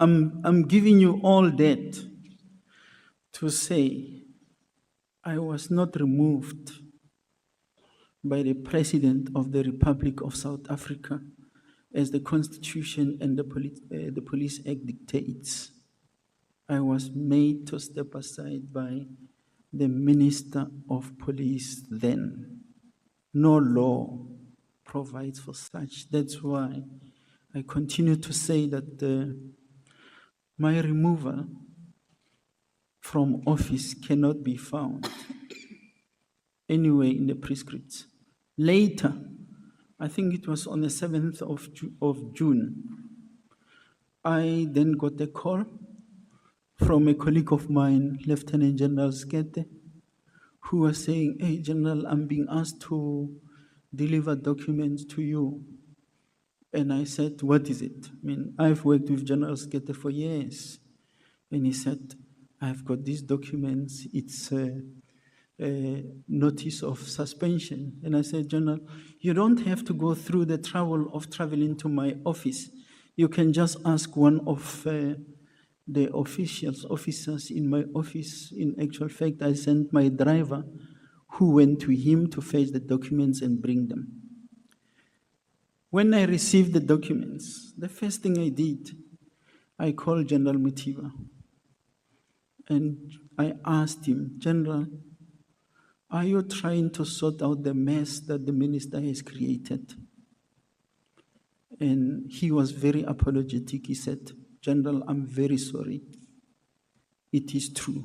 I'm giving you all that to say I was not removed by the President of the Republic of South Africa as the Constitution and the Police Act dictates. I was made to step aside by the Minister of Police then. No law provides for such. That's why I continue to say that my removal from office cannot be found anywhere in the prescripts. Later, I think it was on the 7th of June, I then got a call from a colleague of mine, Lieutenant General Skete, who was saying, "Hey, General, I'm being asked to deliver documents to you." And I said, "What is it?" I mean, I've worked with General Skete for years. And he said, "I've got these documents. It's a notice of suspension." And I said, "General, you don't have to go through the trouble of traveling to my office. You can just ask one of the officers in my office. In actual fact, I sent my driver who went to him to fetch the documents and bring them." When I received the documents, the first thing I did, I called General Mutiba and I asked him, "General, are you trying to sort out the mess that the minister has created?" And he was very apologetic. He said, "General, I'm very sorry. It is true.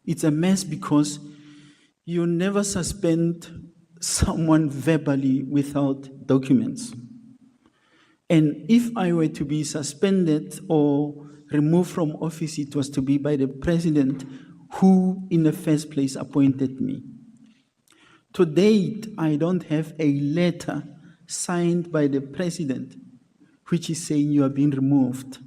It's a mess because you never suspend someone verbally without documents. And if I were to be suspended or removed from office, it was to be by the president who in the first place appointed me. To date, I don't have a letter signed by the president which is saying you are being removed.